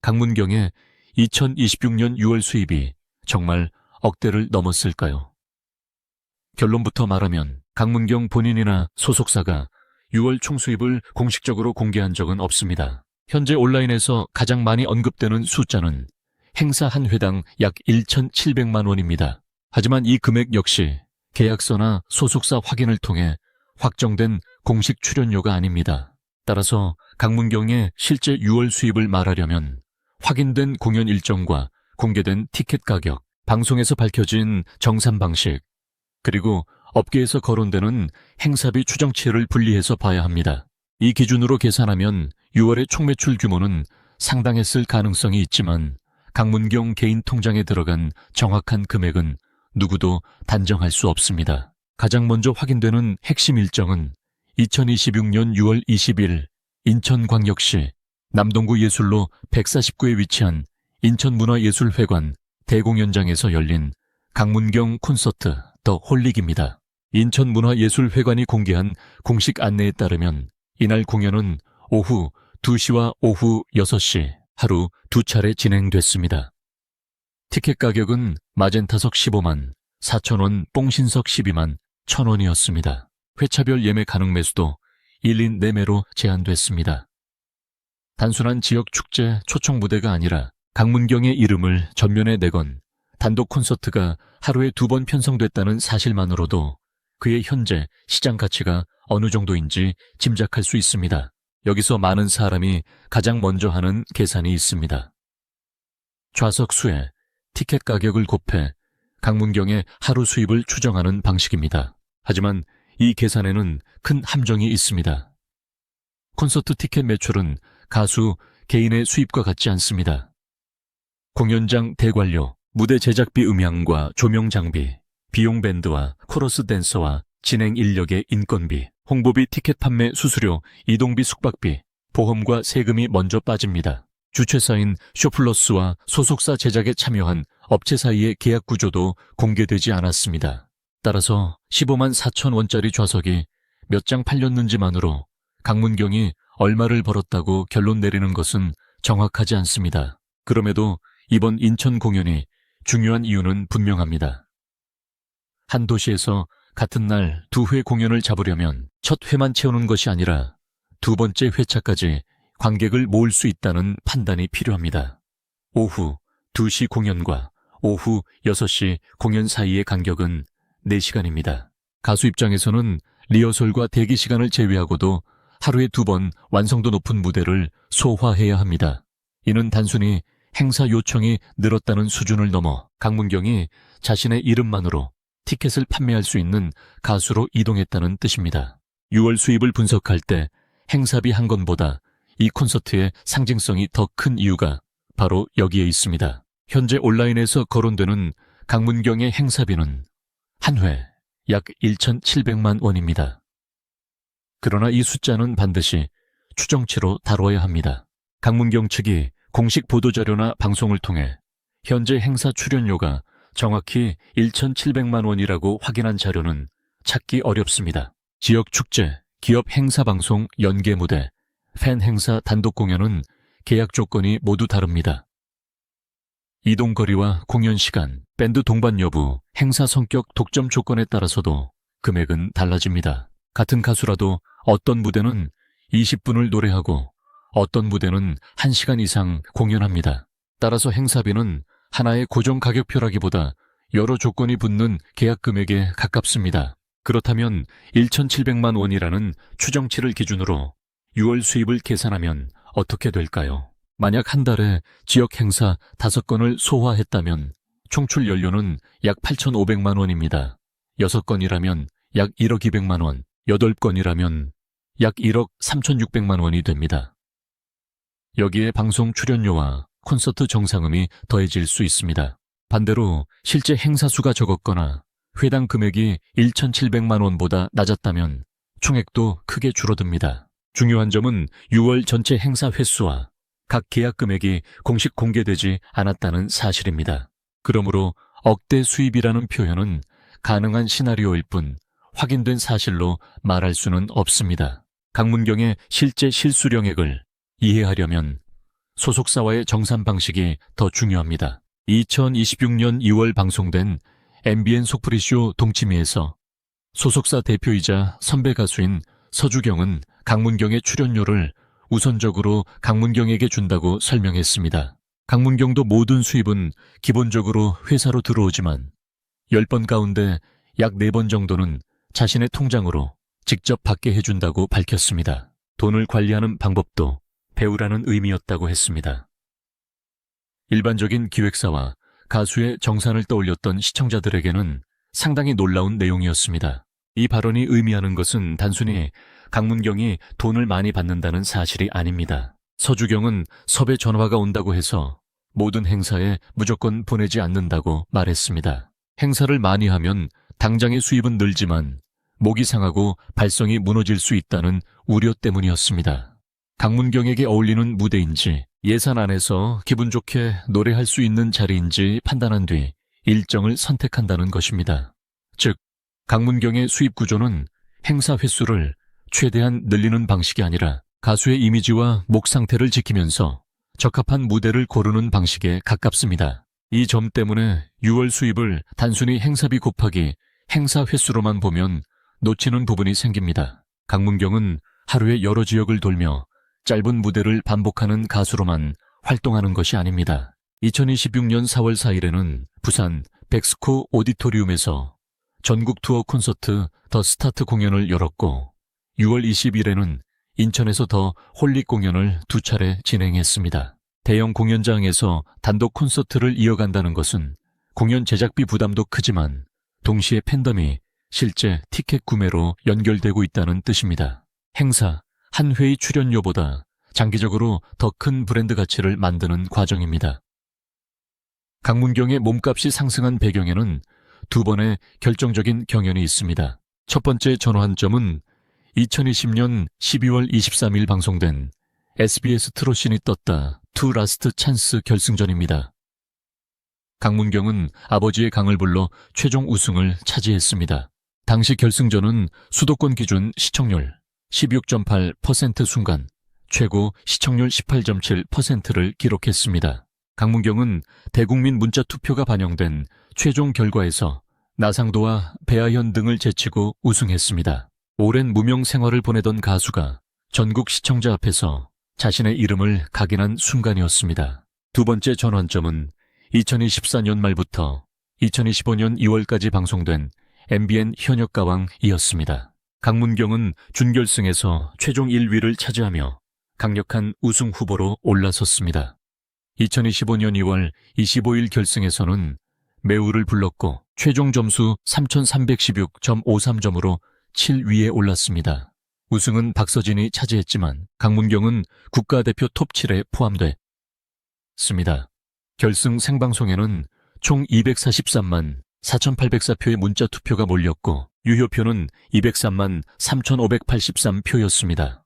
강문경의 2026년 6월 수입이 정말 억대를 넘었을까요? 결론부터 말하면 강문경 본인이나 소속사가 6월 총수입을 공식적으로 공개한 적은 없습니다. 현재 온라인에서 가장 많이 언급되는 숫자는 행사 한 회당 약 1,700만 원입니다. 하지만 이 금액 역시 계약서나 소속사 확인을 통해 확정된 공식 출연료가 아닙니다. 따라서 강문경의 실제 6월 수입을 말하려면 확인된 공연 일정과 공개된 티켓 가격, 방송에서 밝혀진 정산 방식, 그리고 업계에서 거론되는 행사비 추정치를 분리해서 봐야 합니다. 이 기준으로 계산하면 6월의 총매출 규모는 상당했을 가능성이 있지만 강문경 개인 통장에 들어간 정확한 금액은 누구도 단정할 수 없습니다. 가장 먼저 확인되는 핵심 일정은 2026년 6월 20일 인천광역시 남동구 예술로 149에 위치한 인천문화예술회관 대공연장에서 열린 강문경 콘서트 더 홀릭입니다. 인천문화예술회관이 공개한 공식 안내에 따르면 이날 공연은 오후 2시와 오후 6시 하루 2차례 진행됐습니다. 티켓 가격은 마젠타석 15만, 4,000원, 뽕신석 12만 1,000원이었습니다. 회차별 예매 가능 매수도 1인 4매로 제한됐습니다. 단순한 지역 축제 초청 무대가 아니라 강문경의 이름을 전면에 내건 단독 콘서트가 하루에 2번 편성됐다는 사실만으로도 그의 현재 시장 가치가 어느 정도인지 짐작할 수 있습니다. 여기서 많은 사람이 가장 먼저 하는 계산이 있습니다. 좌석 수에 티켓 가격을 곱해 강문경의 하루 수입을 추정하는 방식입니다. 하지만 이 계산에는 큰 함정이 있습니다. 콘서트 티켓 매출은 가수 개인의 수입과 같지 않습니다. 공연장 대관료, 무대 제작비 음향과 조명 장비, 비용 밴드와 코러스 댄서와 진행 인력의 인건비, 홍보비 티켓 판매 수수료, 이동비 숙박비, 보험과 세금이 먼저 빠집니다. 주최사인 쇼플러스와 소속사 제작에 참여한 업체 사이의 계약 구조도 공개되지 않았습니다. 따라서 15만 4천 원짜리 좌석이 몇 장 팔렸는지만으로 강문경이 얼마를 벌었다고 결론 내리는 것은 정확하지 않습니다. 그럼에도 이번 인천 공연이 중요한 이유는 분명합니다. 한 도시에서 같은 날 2회 공연을 잡으려면 첫 회만 채우는 것이 아니라 2번째 회차까지 관객을 모을 수 있다는 판단이 필요합니다. 오후 2시 공연과 오후 6시 공연 사이의 간격은 4시간입니다. 가수 입장에서는 리허설과 대기 시간을 제외하고도 하루에 2번 완성도 높은 무대를 소화해야 합니다. 이는 단순히 행사 요청이 늘었다는 수준을 넘어 강문경이 자신의 이름만으로 티켓을 판매할 수 있는 가수로 이동했다는 뜻입니다. 6월 수입을 분석할 때 행사비 한 건보다 이 콘서트의 상징성이 더 큰 이유가 바로 여기에 있습니다. 현재 온라인에서 거론되는 강문경의 행사비는 한 회 약 1,700만 원입니다. 그러나 이 숫자는 반드시 추정치로 다뤄야 합니다. 강문경 측이 공식 보도자료나 방송을 통해 현재 행사 출연료가 정확히 1,700만 원이라고 확인한 자료는 찾기 어렵습니다. 지역 축제, 기업 행사 방송, 연계 무대, 팬 행사 단독 공연은 계약 조건이 모두 다릅니다. 이동거리와 공연 시간, 밴드 동반 여부, 행사 성격, 독점 조건에 따라서도 금액은 달라집니다. 같은 가수라도 어떤 무대는 20분을 노래하고 어떤 무대는 1시간 이상 공연합니다. 따라서 행사비는 하나의 고정 가격표라기보다 여러 조건이 붙는 계약 금액에 가깝습니다. 그렇다면 1,700만 원이라는 추정치를 기준으로 6월 수입을 계산하면 어떻게 될까요? 만약 한 달에 지역 행사 5건을 소화했다면 총출 연료는 약 8,500만 원입니다. 6건이라면 약 1억 200만 원, 8건이라면 약 1억 3,600만 원이 됩니다. 여기에 방송 출연료와 콘서트 정상음이 더해질 수 있습니다. 반대로 실제 행사 수가 적었거나 회당 금액이 1,700만 원보다 낮았다면 총액도 크게 줄어듭니다. 중요한 점은 6월 전체 행사 횟수와 각 계약 금액이 공식 공개되지 않았다는 사실입니다. 그러므로 억대 수입이라는 표현은 가능한 시나리오일 뿐 확인된 사실로 말할 수는 없습니다. 강문경의 실제 실수령액을 이해하려면 소속사와의 정산 방식이 더 중요합니다. 2026년 2월 방송된 MBN 속풀이쇼 동치미에서 소속사 대표이자 선배 가수인 서주경은 강문경의 출연료를 우선적으로 강문경에게 준다고 설명했습니다. 강문경도 모든 수입은 기본적으로 회사로 들어오지만 10번 가운데 약 4번 정도는 자신의 통장으로 직접 받게 해준다고 밝혔습니다. 돈을 관리하는 방법도 배우라는 의미였다고 했습니다. 일반적인 기획사와 가수의 정산을 떠올렸던 시청자들에게는 상당히 놀라운 내용이었습니다. 이 발언이 의미하는 것은 단순히 강문경이 돈을 많이 받는다는 사실이 아닙니다. 서주경은 섭외 전화가 온다고 해서 모든 행사에 무조건 보내지 않는다고 말했습니다. 행사를 많이 하면 당장의 수입은 늘지만 목이 상하고 발성이 무너질 수 있다는 우려 때문이었습니다. 강문경에게 어울리는 무대인지 예산 안에서 기분 좋게 노래할 수 있는 자리인지 판단한 뒤 일정을 선택한다는 것입니다. 즉, 강문경의 수입 구조는 행사 횟수를 최대한 늘리는 방식이 아니라 가수의 이미지와 목 상태를 지키면서 적합한 무대를 고르는 방식에 가깝습니다. 이 점 때문에 6월 수입을 단순히 행사비 곱하기 행사 횟수로만 보면 놓치는 부분이 생깁니다. 강문경은 하루에 여러 지역을 돌며 짧은 무대를 반복하는 가수로만 활동하는 것이 아닙니다. 2026년 4월 4일에는 부산 백스코 오디토리움에서 전국 투어 콘서트 더 스타트 공연을 열었고 6월 20일에는 인천에서 더 홀릭 공연을 2차례 진행했습니다. 대형 공연장에서 단독 콘서트를 이어간다는 것은 공연 제작비 부담도 크지만 동시에 팬덤이 실제 티켓 구매로 연결되고 있다는 뜻입니다. 행사, 한 회의 출연료보다 장기적으로 더 큰 브랜드 가치를 만드는 과정입니다. 강문경의 몸값이 상승한 배경에는 2번의 결정적인 경연이 있습니다. 첫 번째 전환점은 2020년 12월 23일 방송된 SBS 트롯신이 떴다 투 라스트 찬스 결승전입니다. 강문경은 아버지의 강을 불러 최종 우승을 차지했습니다. 당시 결승전은 수도권 기준 시청률 16.8% 순간 최고 시청률 18.7%를 기록했습니다. 강문경은 대국민 문자 투표가 반영된 최종 결과에서 나상도와 배아현 등을 제치고 우승했습니다. 오랜 무명 생활을 보내던 가수가 전국 시청자 앞에서 자신의 이름을 각인한 순간이었습니다. 두 번째 전환점은 2024년 말부터 2025년 2월까지 방송된 MBN 현역가왕이었습니다. 강문경은 준결승에서 최종 1위를 차지하며 강력한 우승 후보로 올라섰습니다. 2025년 2월 25일 결승에서는 매우를 불렀고 최종 점수 3,316.53점으로 7위에 올랐습니다. 우승은 박서진이 차지했지만 강문경은 국가대표 톱7에 포함됐습니다. 결승 생방송에는 총 243만 4,804표의 문자 투표가 몰렸고 유효표는 203만 3,583표였습니다.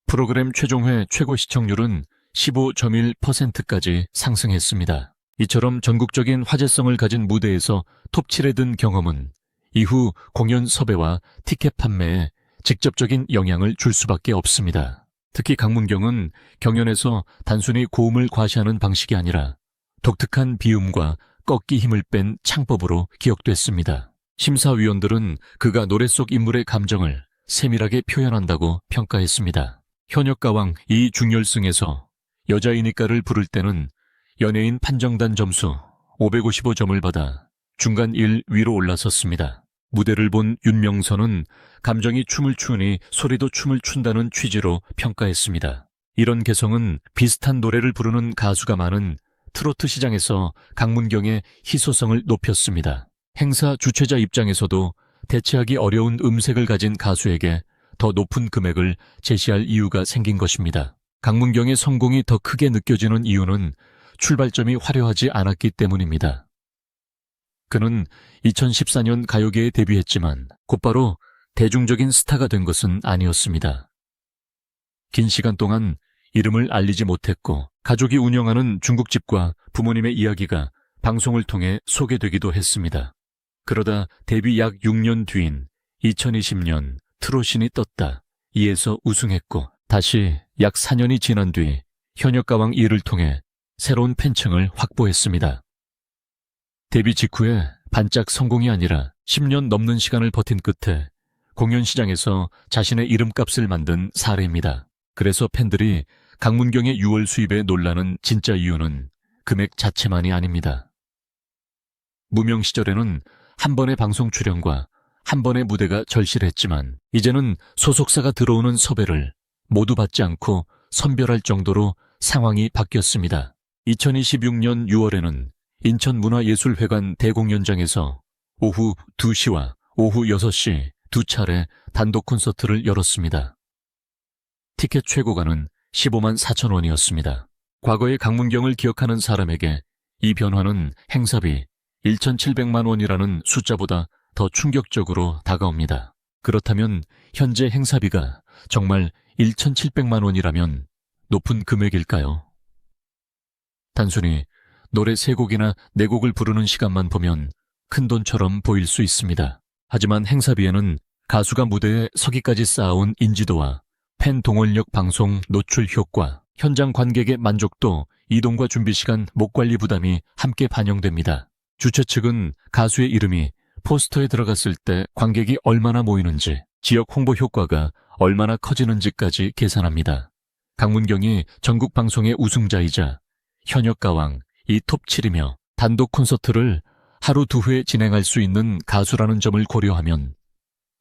프로그램 최종회 최고 시청률은 15.1%까지 상승했습니다. 이처럼 전국적인 화제성을 가진 무대에서 톱7에 든 경험은 이후 공연 섭외와 티켓 판매에 직접적인 영향을 줄 수밖에 없습니다. 특히 강문경은 경연에서 단순히 고음을 과시하는 방식이 아니라 독특한 비음과 꺾기 힘을 뺀 창법으로 기억됐습니다. 심사위원들은 그가 노래 속 인물의 감정을 세밀하게 표현한다고 평가했습니다. 현역가왕 이 준결승에서 여자이니까를 부를 때는 연예인 판정단 점수 555점을 받아 중간 1위로 올라섰습니다. 무대를 본 윤명선은 감정이 춤을 추니 소리도 춤을 춘다는 취지로 평가했습니다. 이런 개성은 비슷한 노래를 부르는 가수가 많은 트로트 시장에서 강문경의 희소성을 높였습니다. 행사 주최자 입장에서도 대체하기 어려운 음색을 가진 가수에게 더 높은 금액을 제시할 이유가 생긴 것입니다. 강문경의 성공이 더 크게 느껴지는 이유는 출발점이 화려하지 않았기 때문입니다. 그는 2014년 가요계에 데뷔했지만 곧바로 대중적인 스타가 된 것은 아니었습니다. 긴 시간 동안 이름을 알리지 못했고 가족이 운영하는 중국집과 부모님의 이야기가 방송을 통해 소개되기도 했습니다. 그러다 데뷔 약 6년 뒤인 2020년 트롯신이 떴다. 이에서 우승했고 다시 약 4년이 지난 뒤 현역가왕 이를 통해 새로운 팬층을 확보했습니다. 데뷔 직후에 반짝 성공이 아니라 10년 넘는 시간을 버틴 끝에 공연 시장에서 자신의 이름값을 만든 사례입니다. 그래서 팬들이 강문경의 6월 수입에 놀라는 진짜 이유는 금액 자체만이 아닙니다. 무명 시절에는 한 번의 방송 출연과 한 번의 무대가 절실했지만 이제는 소속사가 들어오는 섭외를 모두 받지 않고 선별할 정도로 상황이 바뀌었습니다. 2026년 6월에는 인천문화예술회관 대공연장에서 오후 2시와 오후 6시 두 차례 단독 콘서트를 열었습니다. 티켓 최고가는 15만 4천 원이었습니다. 과거의 강문경을 기억하는 사람에게 이 변화는 행사비 1,700만 원이라는 숫자보다 더 충격적으로 다가옵니다. 그렇다면 현재 행사비가 정말 1,700만 원이라면 높은 금액일까요? 단순히 노래 3곡이나 4곡을 부르는 시간만 보면 큰돈처럼 보일 수 있습니다. 하지만 행사비에는 가수가 무대에 서기까지 쌓아온 인지도와 팬 동원력, 방송 노출 효과, 현장 관객의 만족도, 이동과 준비시간, 목관리 부담이 함께 반영됩니다. 주최 측은 가수의 이름이 포스터에 들어갔을 때 관객이 얼마나 모이는지, 지역 홍보 효과가 얼마나 커지는지까지 계산합니다. 강문경이 전국 방송의 우승자이자 현역가왕, 이 톱7이며 단독 콘서트를 하루 2회 진행할 수 있는 가수라는 점을 고려하면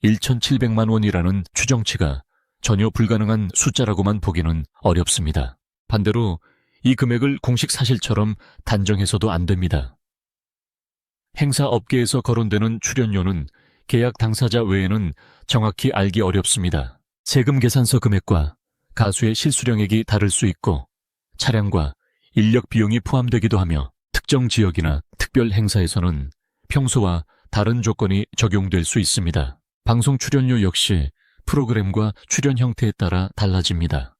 1,700만 원이라는 추정치가 전혀 불가능한 숫자라고만 보기는 어렵습니다. 반대로 이 금액을 공식 사실처럼 단정해서도 안 됩니다. 행사 업계에서 거론되는 출연료는 계약 당사자 외에는 정확히 알기 어렵습니다. 세금 계산서 금액과 가수의 실수령액이 다를 수 있고 차량과 인력 비용이 포함되기도 하며 특정 지역이나 특별 행사에서는 평소와 다른 조건이 적용될 수 있습니다. 방송 출연료 역시 프로그램과 출연 형태에 따라 달라집니다.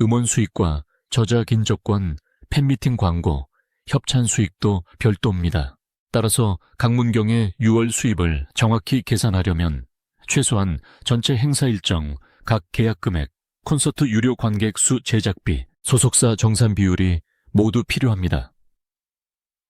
음원 수익과 저작 인적권, 팬미팅 광고, 협찬 수익도 별도입니다. 따라서 강문경의 6월 수입을 정확히 계산하려면 최소한 전체 행사 일정, 각 계약 금액, 콘서트 유료 관객 수, 제작비, 소속사 정산 비율이 모두 필요합니다.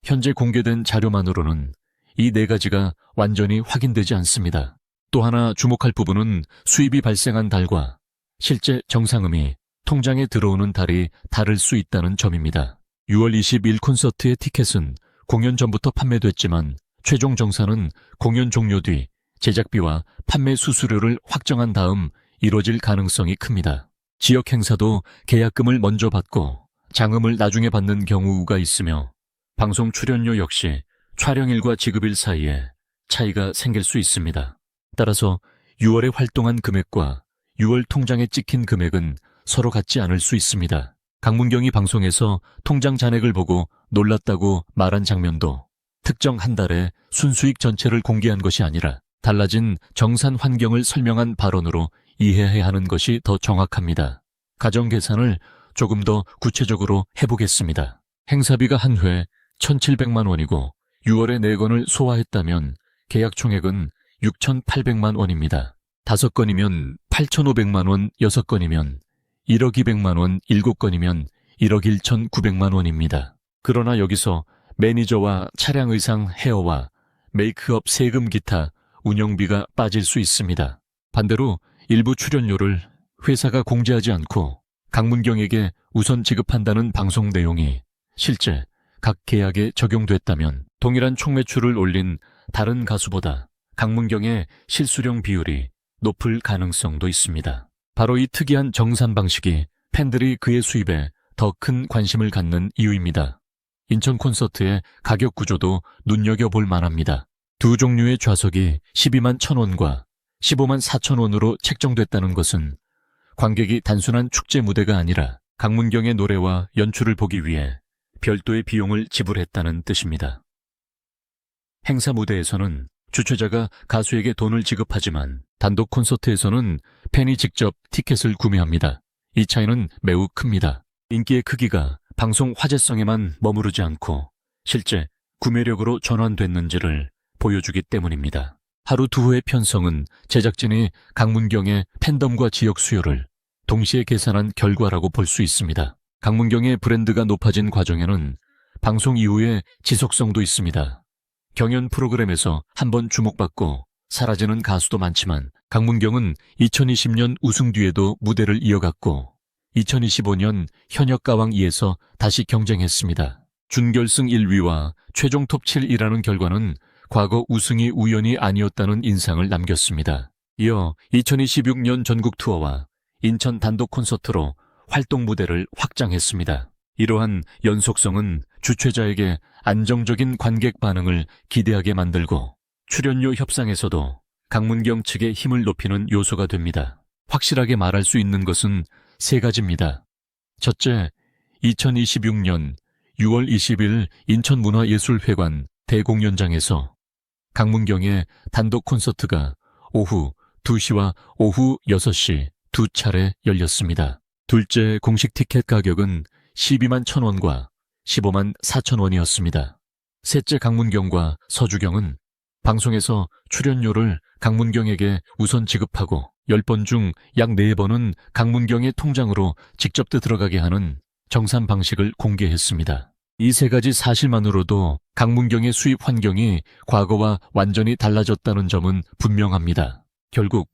현재 공개된 자료만으로는 이 4가지가 완전히 확인되지 않습니다. 또 하나 주목할 부분은 수입이 발생한 달과 실제 정상음이 통장에 들어오는 달이 다를 수 있다는 점입니다. 6월 20일 콘서트의 티켓은 공연 전부터 판매됐지만 최종 정산은 공연 종료 뒤 제작비와 판매 수수료를 확정한 다음 이뤄질 가능성이 큽니다. 지역 행사도 계약금을 먼저 받고 장음을 나중에 받는 경우가 있으며 방송 출연료 역시 촬영일과 지급일 사이에 차이가 생길 수 있습니다. 따라서 6월에 활동한 금액과 6월 통장에 찍힌 금액은 서로 같지 않을 수 있습니다. 강문경이 방송에서 통장 잔액을 보고 놀랐다고 말한 장면도 특정 한 달에 순수익 전체를 공개한 것이 아니라 달라진 정산 환경을 설명한 발언으로 이해해야 하는 것이 더 정확합니다. 가정 계산을 조금 더 구체적으로 해보겠습니다. 행사비가 한 회 1,700만 원이고 6월에 4건을 소화했다면 계약 총액은 6,800만 원입니다. 5건이면 8,500만 원, 6건이면 1억 200만 원, 7건이면 1억 1,900만 원입니다. 그러나 여기서 매니저와 차량 의상 헤어와 메이크업 세금 기타 운영비가 빠질 수 있습니다. 반대로 일부 출연료를 회사가 공지하지 않고 강문경에게 우선 지급한다는 방송 내용이 실제 각 계약에 적용됐다면 동일한 총 매출을 올린 다른 가수보다 강문경의 실수령 비율이 높을 가능성도 있습니다. 바로 이 특이한 정산 방식이 팬들이 그의 수입에 더 큰 관심을 갖는 이유입니다. 인천 콘서트의 가격 구조도 눈여겨볼 만합니다. 두 종류의 좌석이 12만 1,000원과 15만 4천 원으로 책정됐다는 것은 관객이 단순한 축제 무대가 아니라 강문경의 노래와 연출을 보기 위해 별도의 비용을 지불했다는 뜻입니다. 행사 무대에서는 주최자가 가수에게 돈을 지급하지만 단독 콘서트에서는 팬이 직접 티켓을 구매합니다. 이 차이는 매우 큽니다. 인기의 크기가 방송 화제성에만 머무르지 않고 실제 구매력으로 전환됐는지를 보여주기 때문입니다. 하루 2회 편성은 제작진이 강문경의 팬덤과 지역 수요를 동시에 계산한 결과라고 볼 수 있습니다. 강문경의 브랜드가 높아진 과정에는 방송 이후의 지속성도 있습니다. 경연 프로그램에서 한번 주목받고 사라지는 가수도 많지만 강문경은 2020년 우승 뒤에도 무대를 이어갔고 2025년 현역가왕 2에서 다시 경쟁했습니다. 준결승 1위와 최종 톱 7이라는 결과는 과거 우승이 우연이 아니었다는 인상을 남겼습니다. 이어 2026년 전국 투어와 인천 단독 콘서트로 활동 무대를 확장했습니다. 이러한 연속성은 주최자에게 안정적인 관객 반응을 기대하게 만들고 출연료 협상에서도 강문경 측의 힘을 높이는 요소가 됩니다. 확실하게 말할 수 있는 것은 세 가지입니다. 첫째, 2026년 6월 20일 인천문화예술회관 대공연장에서 강문경의 단독 콘서트가 오후 2시와 오후 6시 두 차례 열렸습니다. 둘째 공식 티켓 가격은 12만 1,000원과 15만 4,000원이었습니다. 셋째 강문경과 서주경은 방송에서 출연료를 강문경에게 우선 지급하고 10번 중 약 4번은 강문경의 통장으로 직접 들어가게 하는 정산 방식을 공개했습니다. 이 세 가지 사실만으로도 강문경의 수입 환경이 과거와 완전히 달라졌다는 점은 분명합니다. 결국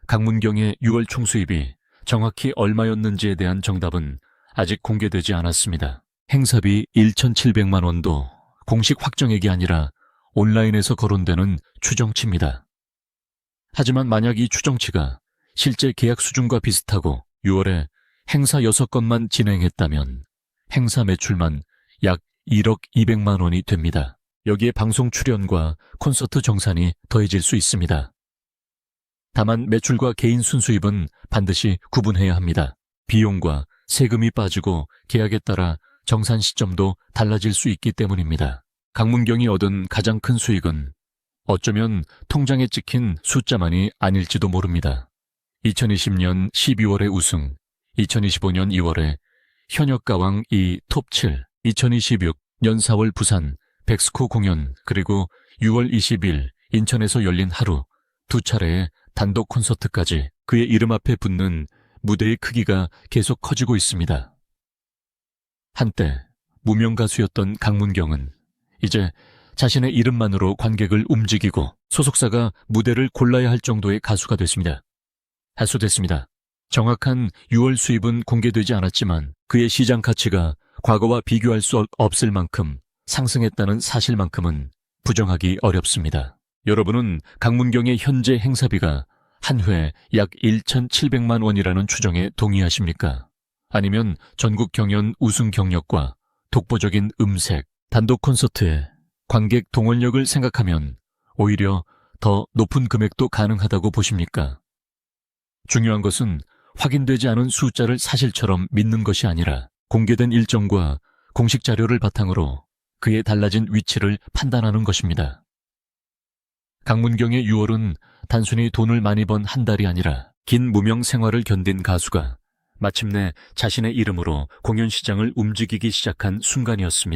강문경의 6월 총수입이 정확히 얼마였는지에 대한 정답은 아직 공개되지 않았습니다. 행사비 1,700만 원도 공식 확정액이 아니라 온라인에서 거론되는 추정치입니다. 하지만 만약 이 추정치가 실제 계약 수준과 비슷하고 6월에 행사 6건만 진행했다면 행사 매출만 약 1억 200만 원이 됩니다. 여기에 방송 출연과 콘서트 정산이 더해질 수 있습니다. 다만 매출과 개인 순수입은 반드시 구분해야 합니다. 비용과 세금이 빠지고 계약에 따라 정산 시점도 달라질 수 있기 때문입니다. 강문경이 얻은 가장 큰 수익은 어쩌면 통장에 찍힌 숫자만이 아닐지도 모릅니다. 2020년 12월에 우승, 2025년 2월에 현역가왕 2 톱 7, 2026년 4월 부산 백스코 공연, 그리고 6월 20일 인천에서 열린 하루 두 차례의 단독 콘서트까지 그의 이름 앞에 붙는 무대의 크기가 계속 커지고 있습니다. 한때 무명 가수였던 강문경은 이제 자신의 이름만으로 관객을 움직이고 소속사가 무대를 골라야 할 정도의 가수가 됐습니다. 하수됐습니다. 정확한 6월 수입은 공개되지 않았지만 그의 시장 가치가 과거와 비교할 수 없을 만큼 상승했다는 사실만큼은 부정하기 어렵습니다. 여러분은 강문경의 현재 행사비가 한 회 약 1,700만 원이라는 추정에 동의하십니까? 아니면 전국 경연 우승 경력과 독보적인 음색, 단독 콘서트에 관객 동원력을 생각하면 오히려 더 높은 금액도 가능하다고 보십니까? 중요한 것은 확인되지 않은 숫자를 사실처럼 믿는 것이 아니라 공개된 일정과 공식 자료를 바탕으로 그의 달라진 위치를 판단하는 것입니다. 강문경의 6월은 단순히 돈을 많이 번 한 달이 아니라 긴 무명 생활을 견딘 가수가 마침내 자신의 이름으로 공연 시장을 움직이기 시작한 순간이었습니다.